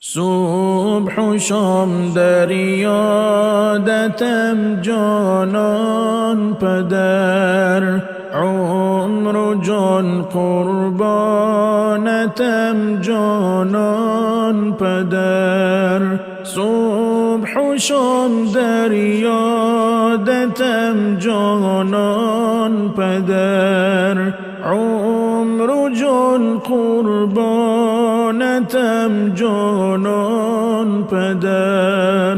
صبح و شام در یادتم جانان پدر، عمر و جان قربانتم جانان پدر. صبح و شام در یادتم جانان پدر، عمر و جان قربانتم جانان پدر.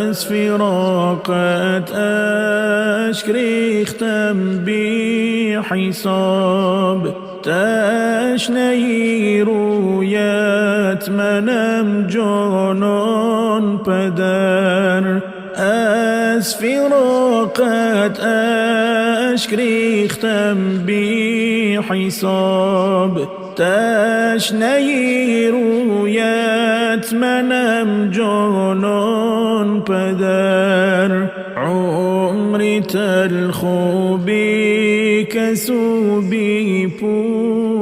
از فراقت اشک ریختم بی حساب، تشنه رویت منم جانان پدر. از فراقت اشک ریختم بی حساب، تشنه رویت منم جانان پدر. عمری تلخ و بی کس و بی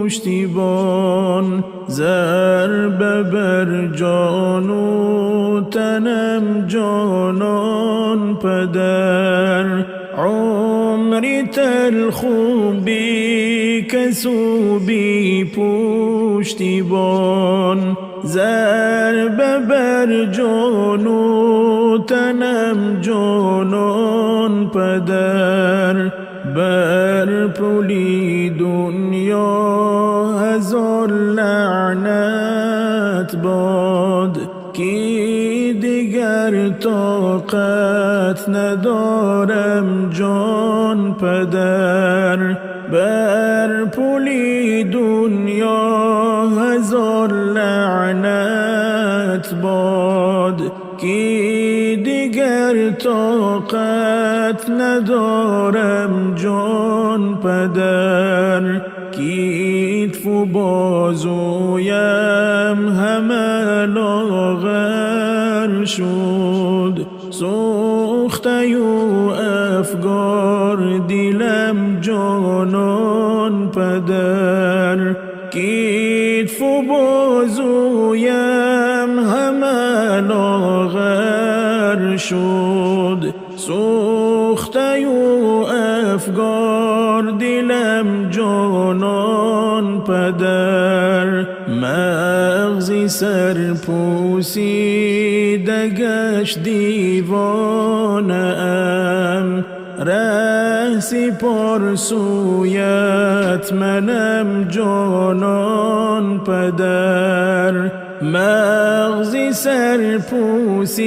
پشتیبان، ضربه بر جان و تنم جانان پدر. عمری تلخ و بی کس و بی پشتیبان، ضربه بر جان و تنم جانان پدر. بر پلی دنیا هزار لعنت باد، کی دیگر طاقت ندارم جان پدر. بر پلی دنیا هزار لعنت باد، کی دیگر طاقت ندارم جان پدر. کیف و بازویم همه لاغر شد، سوخته و افگار دلم جانان پدر. کیف و بازویم همه لاغر شد، سوخته و افگار دلم جانان پدر. مغزی سرپوسیده گشت دیوانه ام، ره سپار سویت منم جانان پدر. مغزی سرپوسیده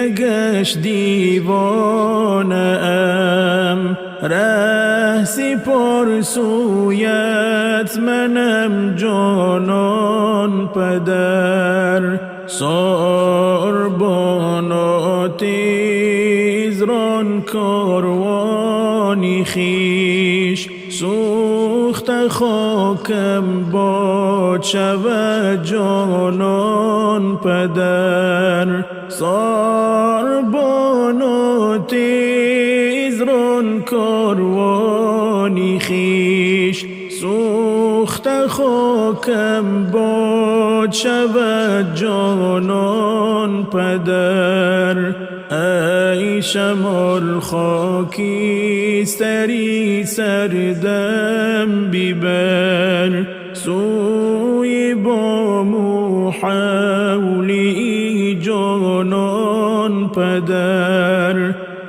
گشت دیوانه ام، ره سپار سویت منم جانان پدر. ساربانا تیز ران کاروانی خویش، سوخت خاکم باد شود جانان پدر. ساربانا تیز ران کاروانی خویش، سوخت خاکم باد شود جانان پدر. ای شمال خاکی سری سردم بیبر، سوی بام و حولی جانان پدر.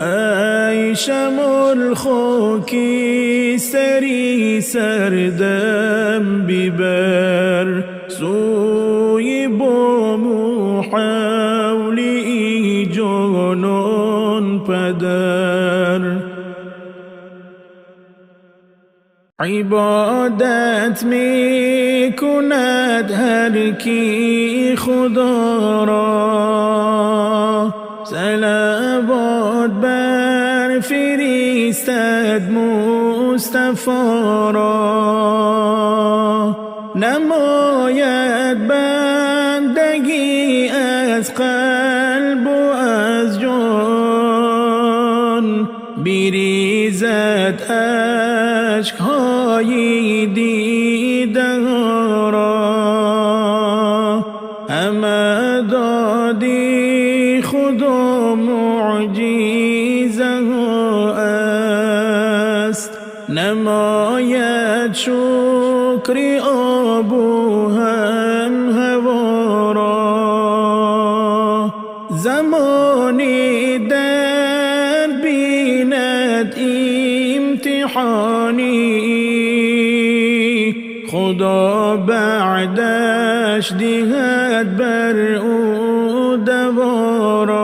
ای شمال خاکی سری سردم بیبر، سوی بام و حولی جانان پدر. عبادت می کند هر کی خدا را، صلوات بر فرستد مصطفی را. نماید بندگی از قلب و از جان، بریزد اشک‌های دیده را. همه دادی خدا معجیزه ها است، نماید شکر آب و هم هوا را. زمانی در بیند امتحانی، خدا بعدش دهد بر او دوا را.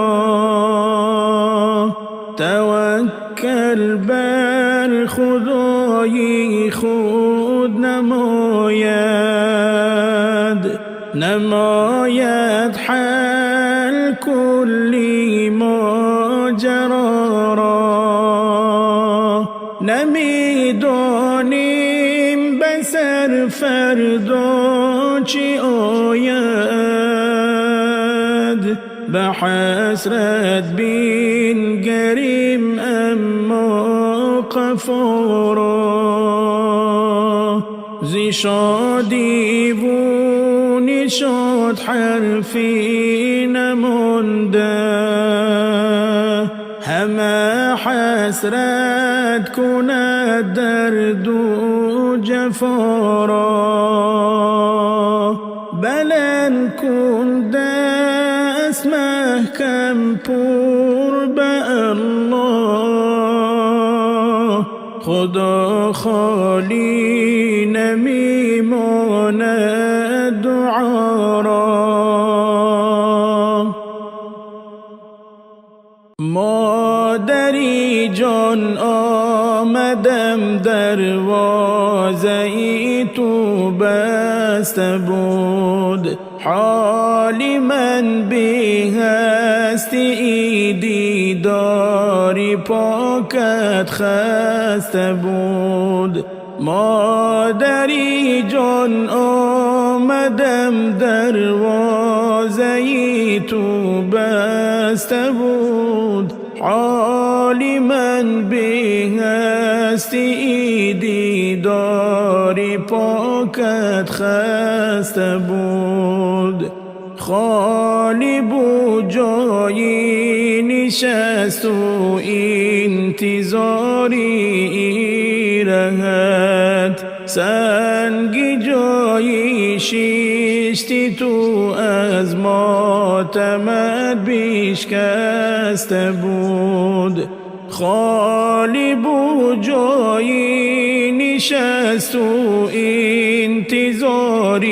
توکل بر خدای خود نماید حل کلی ماجرا را. نمیدانیم بسر فردا چی آید، به حسرت بین گریم اما قفا را. ز شادی و نشاط حرفی نمانده، همه حسرت کند درد و جفا را. بلند کن دست محکم پر به الله، خدا خالی نمیماند دعا را. مادری جان آمدم دروازه ای تو بسته بود، حالی من بی هستی دیداری پاکت خسته بود. مادری جان آمدم دروازه ای تو بسته بود، حالی من بی هستی دیداری پاکت خسته بود. خالی بود جایی نشست و انتظاری رهت، سنگ جایی شیشتی تو از ماتمت بیشکسته بود. خالی بود جایی نشست و انتظاری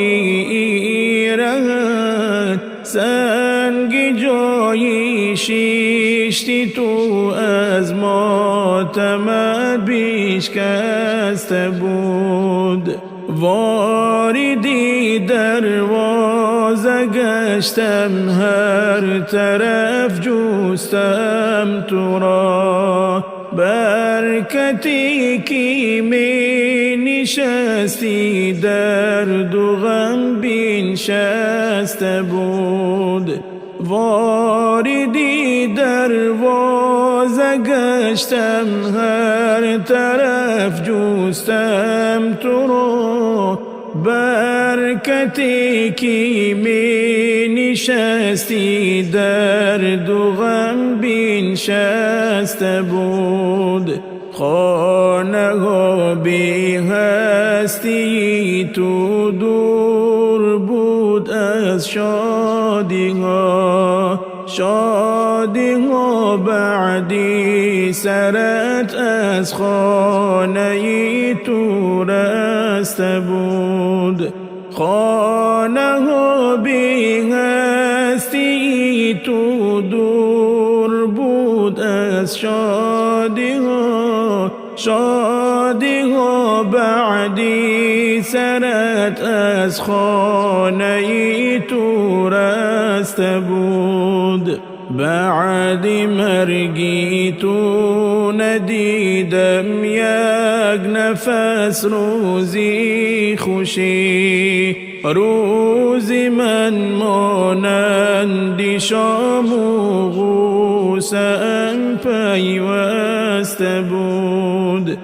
رهت، سنگ جایی شیشتی تو از ماتمت بیشکسته بود. واردی دروازه گشتم هر طرف جستم تو را، برکتی که می نشستی درد و غم بنشسته بود. واردی دروازه گشتم هر طرف جستم تو را، برکتی که می نشستی درد و غم بنشسته بود. خانه ها بی هستی تو دور بود از شادی ها، شادی ها بعدی سرت از خانه تو رسته بود. خانه ها بی هستی تو دور بود از شادی ها، شادی ها بعدی سرت از خانه تو رسته بود. بعد مرگی تو ندیدم یک نفس روزی خوشی، روزی من مانند شام و غوسم پیوسته بود.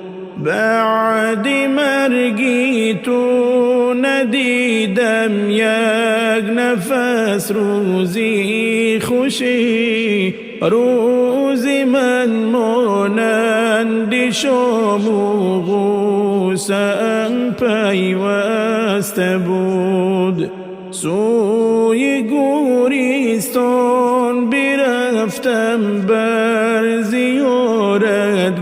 بعد مرگی تو ندیدم یک نفس روزی خوشی، روزی من مانند شام و غوسه‌ام پیوسته بود. سوی گوریستان برفتم بر زیارتگاهی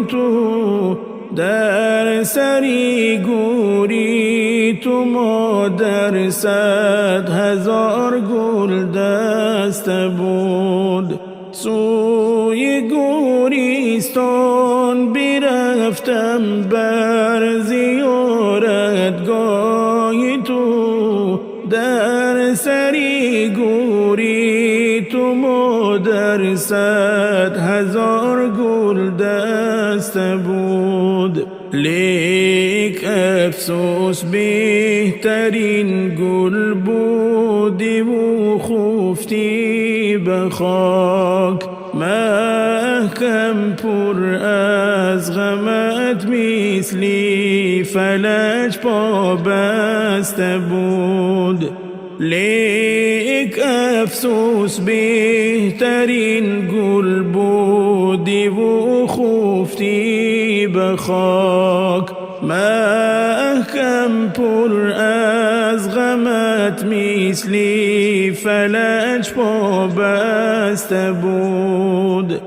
تو، در سری گوری تو مادر 100,000 گل دسته بود. سوی گوریستان برفتم بر زیارتگاهی تو، در سری گوری تو مادر 100,000 گل دسته بود. لیک افسوس بهترین گل بودی و خفتی به خاک، محکم پر از غمت مثلی فلج پابسته بود. لیک افسوس بهترین گل بودی و خفتی به خاک، محکم پر از غمت مثلی فلج پابسته بود.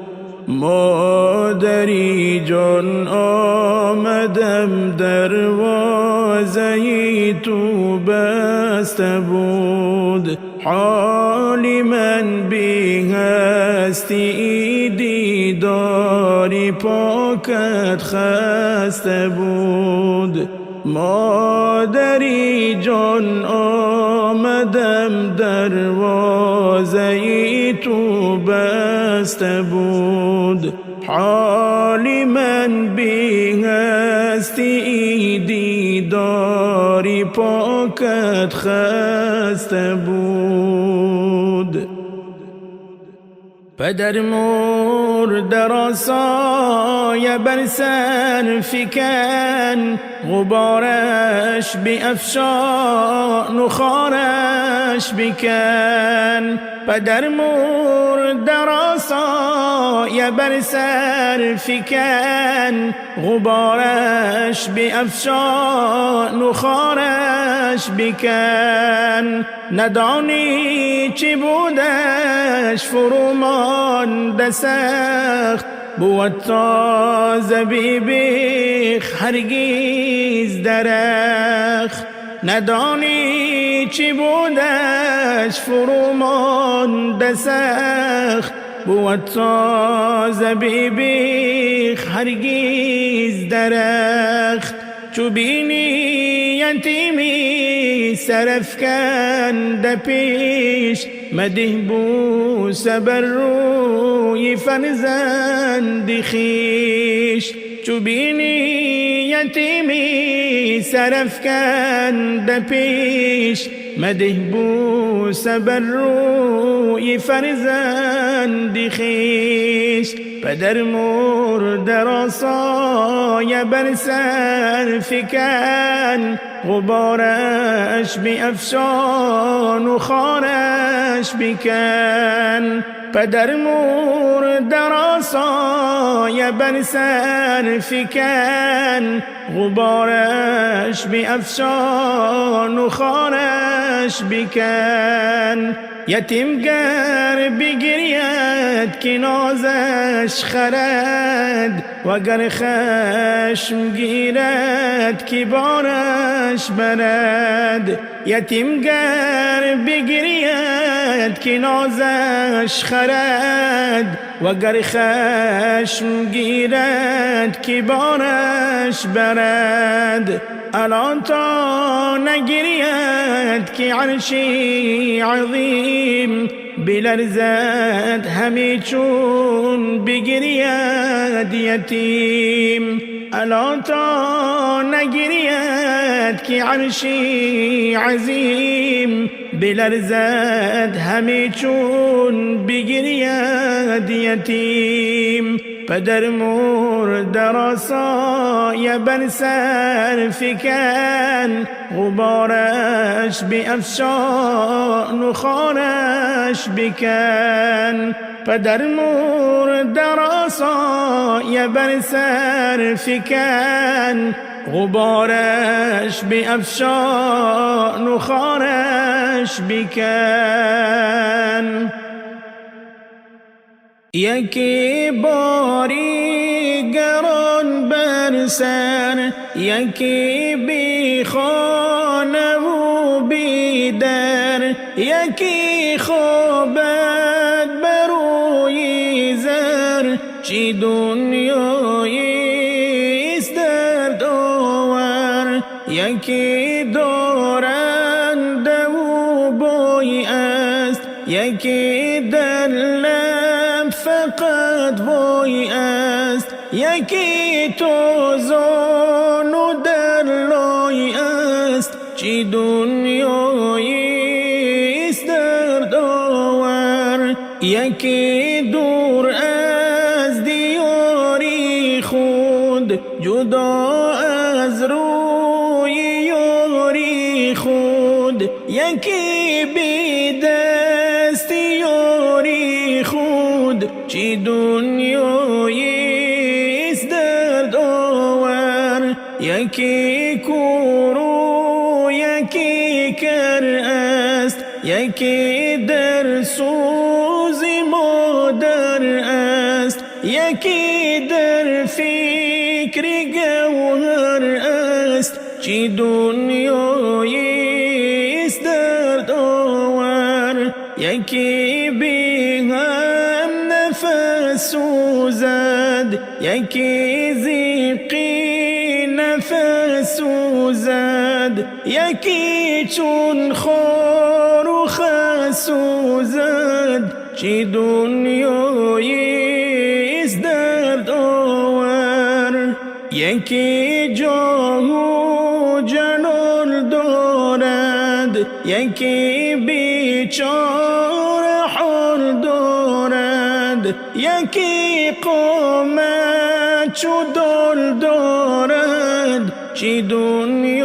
مادری جان آمدم دروازه تو بسته بود، حالی من بی هستی دیداری پاکت خسته بود. مادری جان آمدم دروازه تو بسته بود، حالی من بی هستی دیداری پاکت خسته بود. پدر مرده را سایه بر سر فکن، غبارش بیفشان و خارش بکن. پدر مرده را سایه بر سر فکن، غبارش بیفشان و خارش بکن. ندانی چی بودش فرومانده سخت، بود تازه بیخ هرگیز درخت. ندانی چی بودش فرومانده سخت، بود تازه بیخ هرگیز درخت. چو بینی یتیمی سرفکنده پیش، مده بوسه بر روی فرزند خویش. چو بینی یتیمی سرفکنده پیش، مده بوسه بر روی فرزند خویش. پدر مرده را سایه بر سر فکن، غبارش بیفشان و خارش بکن. پدر مرده را سایه بر سر فکن، غبارش بیفشان و خارش بکن. یتیم گر بگرید که نازش خرد، وگر خشم گیرد که بارش برد. یتیم گر بگرید که نازش خرد، وگر خشم گیرد که بارش برد. الان تا نگرید که عرشی عظیم، بلرزد همی چون بگرید یتیم. الان تا نگرید که عرشی عظیم، بلرزد همی چون بگرید یتیم. پدر مرده را سایه بر سر فکن غبارش بیفشان و خانش بکن پدر مرده را سایه بر سر فکن غبارش بیفشان و خانش بکن یکی باری گران بر سر یکی بی خانه و بی در یکی خوابد بروی زر چی دنیاییست درد آور یکی دارنده و بوی است یکی در لب فقط وای است یکی توزان و در لای است چی دنیاییست درد آور یکی دور از دیاری خود جدا از روی یاری خود یکی بی دست یاری خود چی دنیاییست درد آور یکی کورو یکی کر است یکی در سوز مادر است یکی در فکر گوهر است چی دنیاییست درد آور یکی بی هم نفس سوزد یکی زیقی نفس سوزد یکی چون خار و خس سوزد چی دنیاییست درد آور یکی جاه و جلال دارد یکی بیچاره حال دارد یکی قامت چو دال دارد چی دنیاییست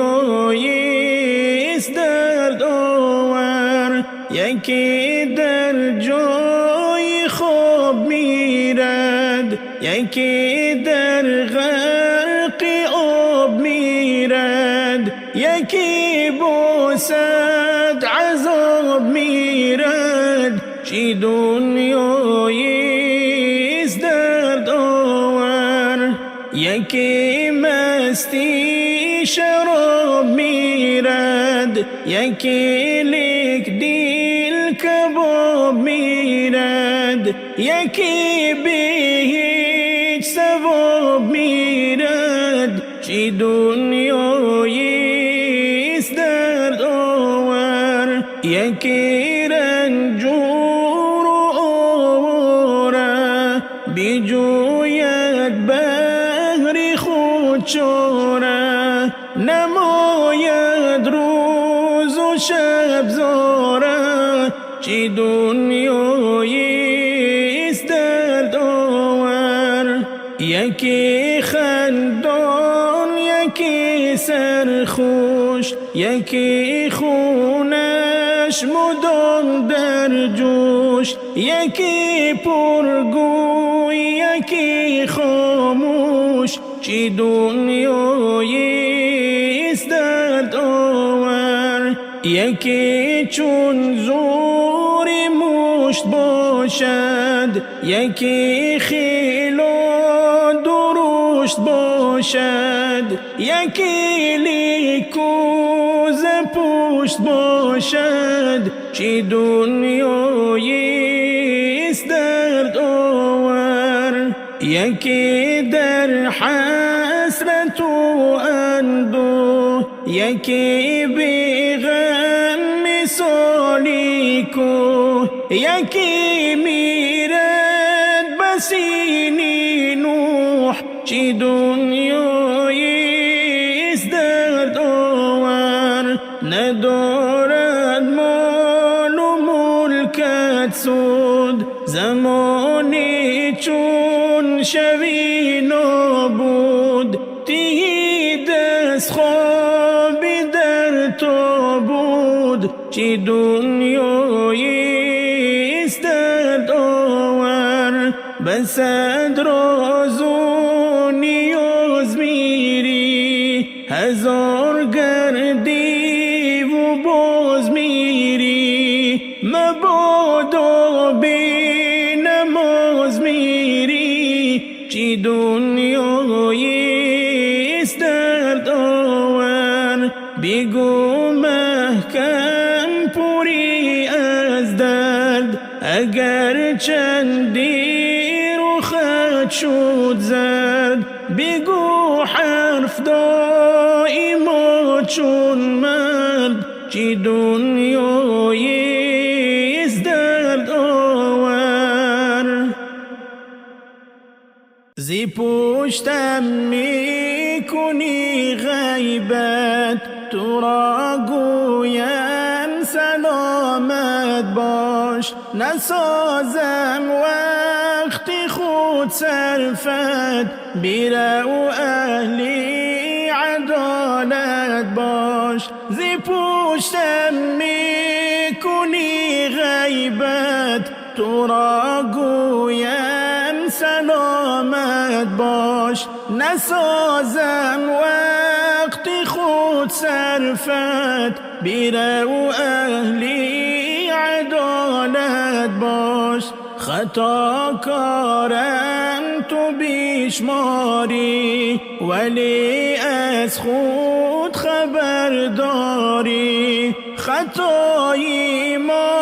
درد آور یکی در جای خواب میرد یکی در غرق آب میرد یکی بوسد عذاب میرد چی دنیاییست درد آور یکی مستی شراب میرد یکی لیک دیل کباب میرد یکی به هیچ ثواب میرد چی دنیاییست درد آور یکی رنجور و آواره بیجوید بهر خود چاره نماید روز و شب زاره چی دنیاییست درد آور یکی خندان یکی سرخوش یکی خونش مدام در جوش یکی پرگوی یکی خاموش چی دنیاییست درد آور یکی چون زوری مشت باشد یکی خیل و درشت باشد یکی لیکوز پشت باشد چی دنیاییست درد آور یکی در حسرت و اندوه یکی بی غم مثالی کو یکی میرد بسینی نوح چی دنیاییست درد آور ندارد مال و ملکت سود زمانی چون شوی نابود، تهی دست خوابی در تو بود. چی دنیاییست درد آور، به صد راز و نیاز میری، هزار گردی و باز میری. مبادا بی نماز میری، چی دنیاییست درد آور. بگو محکم پوری از درد، اگر چندی رخت شد زرد. بگو حرف دائما چون مرد، چی دنیاییست درد آور. زی پشتم میکنی غیبت، تو را گویم سلامت باش. نسازم وقتی خود صرفت، بیرو اهلی عدالت باش. زی پشتم میکنی غیبت، تو را گویم سلامت باش. نسازم وقتی خود صرفت، بیرو اهلی عدالت باش. خطا کارم تو بیشماری، ولی از خود خبرداری. خطای ما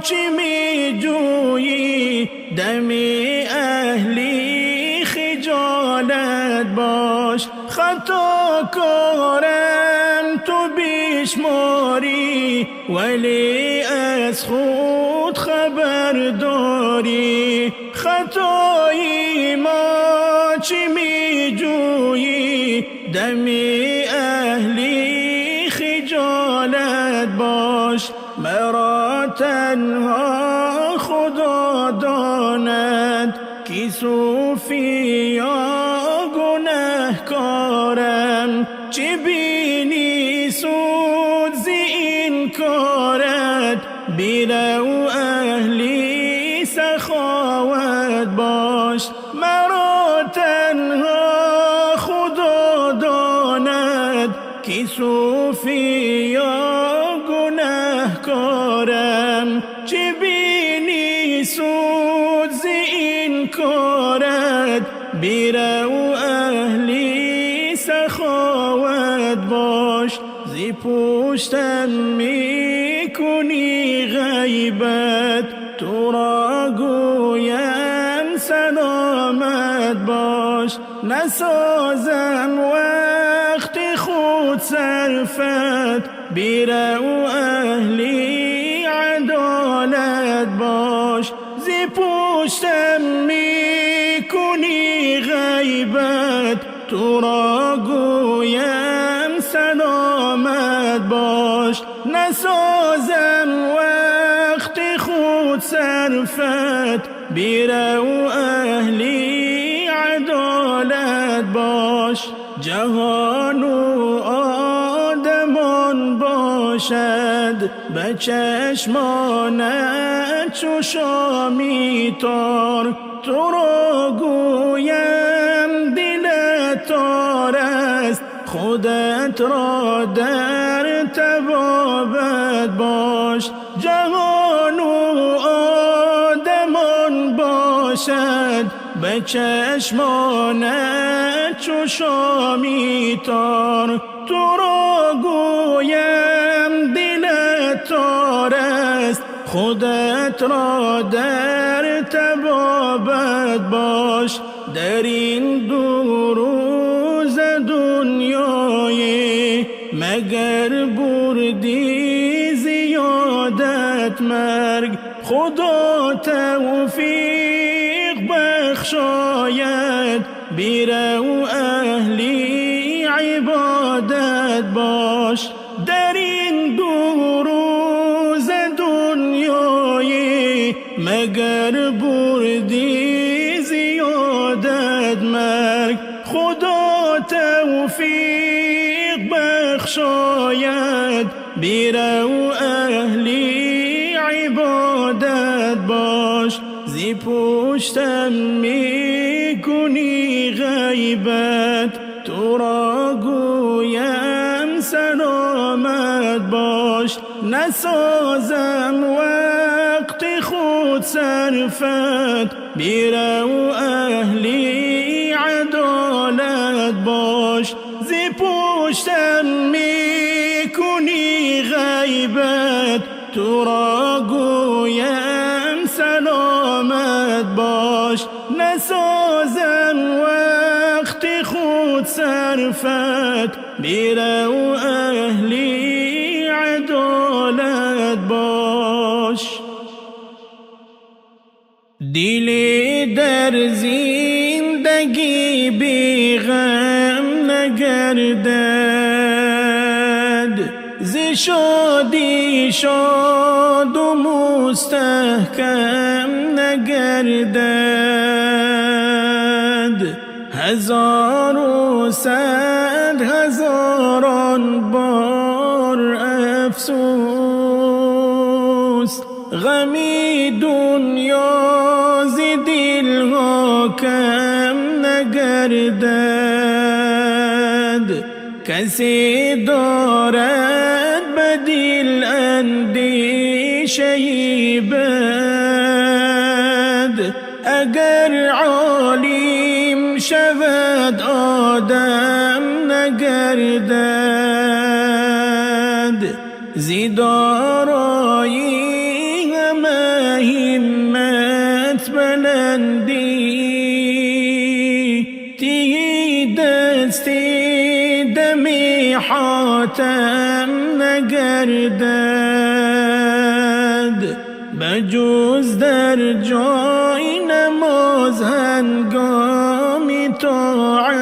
چی می جویی، دمی اهلی خجالت باش. خطا کارم تو بیشماری، ولی از خود خبرداری. خطای ما چی می جویی، دمی اهلی خجالت باش. مرا تنها خدا داند، کی صوفی یا گنهکارم. چه بینی سود زی این کارت، بیرو اهلی سخاوت باش. مرا تنها خدا داند، کی صوفی یا گنهکارم. چه بینی سود زی این کارت، بیرو اهلی سخاوت باش. زی پشتم میکنی غیبت، تو را گویم سلامت باش. نسازم وقتی خود صرفت، بیرو اهلی عدالت باش. زی پشتم میکنی غیبت، تو را گویم سلامت باش. نسازم وقتی خود صرفت، بیرو اهلی عدالت باش. جهان و آدمان باشد، به چشمانت چو شامی تار. تو را گویم دلت تار است، خودت را در تبابت باش. جهان و آدمان باشد، به چشمانت چو شامی تار. تو را گویم دلت تار است، خودت را در تبابت باش. در این دو روز دنیای، مگر بردی زیادت مرگ. خدا توفیق بخشاید، بیرو اهلی عبادت باش. در این دو روز دنیای، مگر بردی زیادت بخشاید. بیرو اهلی عبادت باش، زی پشتم میکنی غیبت. تو را گویم سلامت باش، نسازم وقت خود صرفت. بیرو اهلی عدالت باش، زی پشتم میکنی غیبت. تو را گویم سلامت باش، نسازم وقت خود صرفت. بیرو اهلی عدالت باش. دلی در زندگی بی غم نگردد، ز شادی شاد و مستحکم نگردد. هزار و صد هزاران بار افسوس، غمی دنیا ز دلها کم نگردد. کسی دارد به دل اندیشه بد، اگر عالم شود آدم نگردد. زی دارایی همه همت بلندی، تی دستی دمی حاتم نگردد. بجز در جای نماز هنگامی طاعت،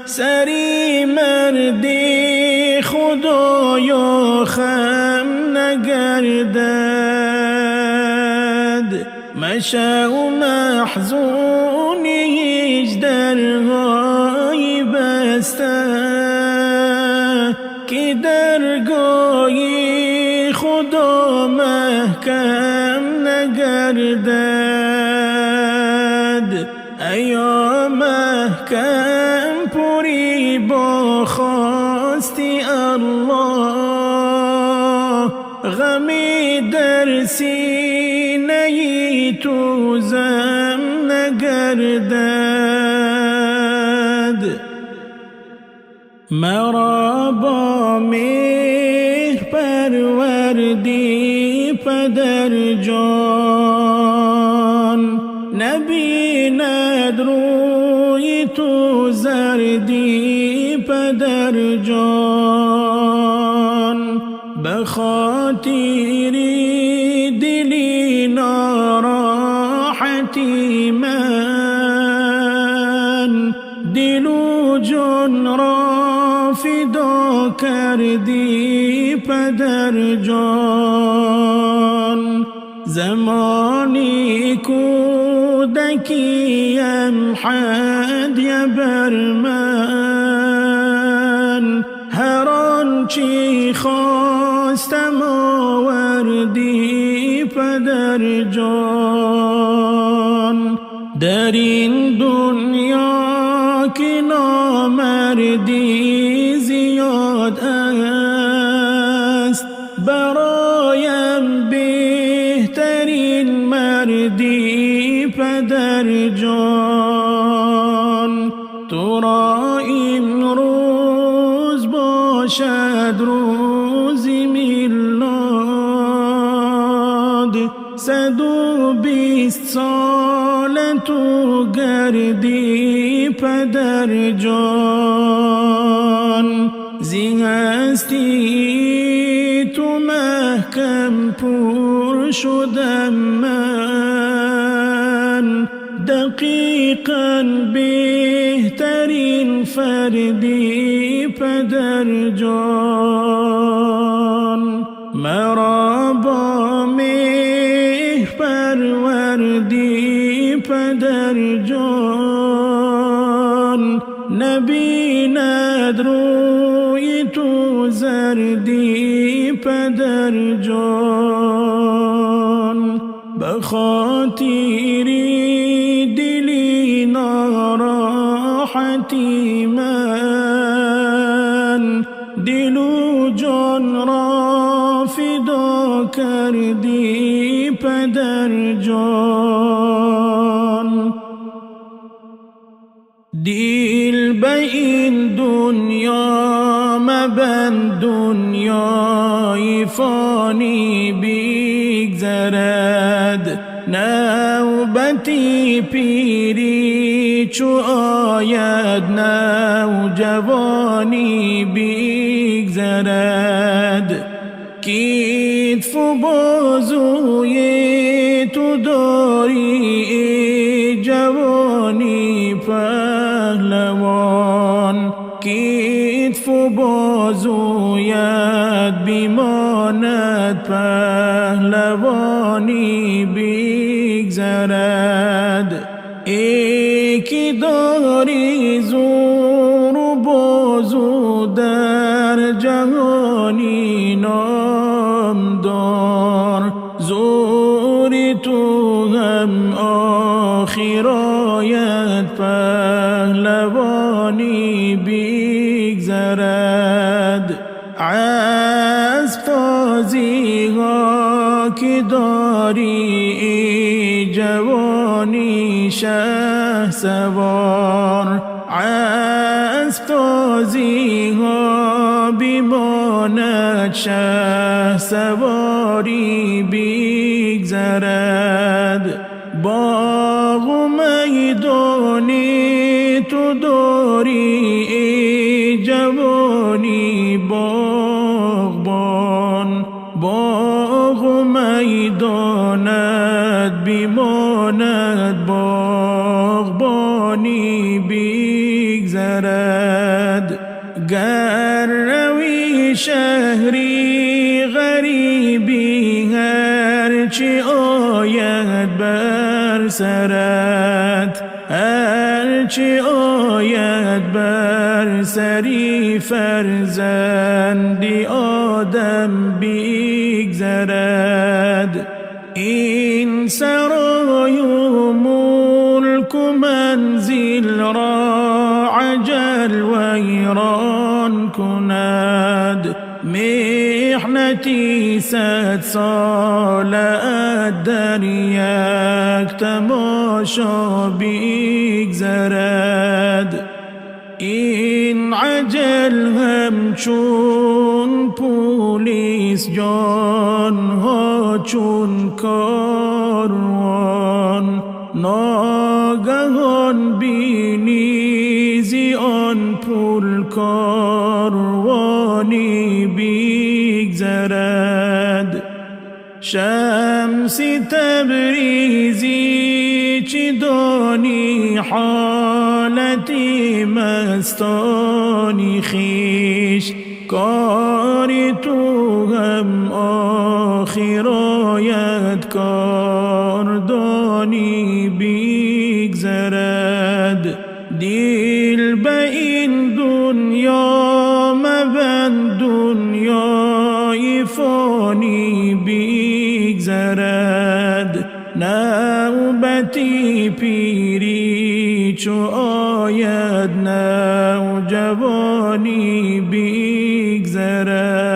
سری مردی خدایا خم نگردد. مشو محزونی هیچ درهای بسته، که درگاهی خدا محکم نگردد. ایا محکم پوری با خواستی الله، غمی در سینه تو زم نگردد. مرا با مهر پروردی پدر جان، نبیند روی تو زردی پدر جان. به خاطری دلی ناراحتی من، دل و جان را فدا کردی پدر جان. زمانی کودکیم هدیه بر من، هر آنچه خواستم آوردی پدر جان. در این دنیا که نامردی زیاد است، برایم بهترین مردی پدر جان. تو را این روز باشد روزی میلاد، 120 سال تو گردی پدر جان. زی هستی تو محکم پر شدم من، دقیقاً بهترین فردی پدر جان. مرا با مهر پروردی پدر جان، نبیند در جان، به خاطری دلی ناراحتی من، دل و جان را فدا کردی پدر جان. دل به این دنیا مبند، دنیای فانی بگذرد، نوبتی پیری چو آید، نوجوانی بگذرد. کتف و بازوی تو داری جوانی پهلوان، کتف و بازویت بیماند پهلوانی بگذرد. ای که داری زور و بازو در جهانی نامدار، زوری تو هم آخر آید پهلوانی بگذرد. از تازی ها که داری جوانی شه سوار، از تازی ها بیماند شه سواری بگذرد. باغ و میدانی تو داری جوانی باغبان، باغ و میدانت بیماند باغبانی بگذرد. گر روی شهری غریبی هرچی آید بر سرت، هرچی آید بر سری فرزندی آدم بگذرد. این سرای و ملک و منزل را عجل ویران کند، محنتی 100 ساله در یک تماشا بگذرد. این عجل همچون پولیس، جانها چون کاروان، ناگهان بینی زی آن پل کاروانی بگذرد. شمس تبریزی چی دانی حالتی مستانی خویش، کاری تو هم آخر آید کاردانی بگذرد. دل به این دنیا مبند، دنیای فانی بگذرد، نوبتی پیری چو آید، نوجوانی بگذرد.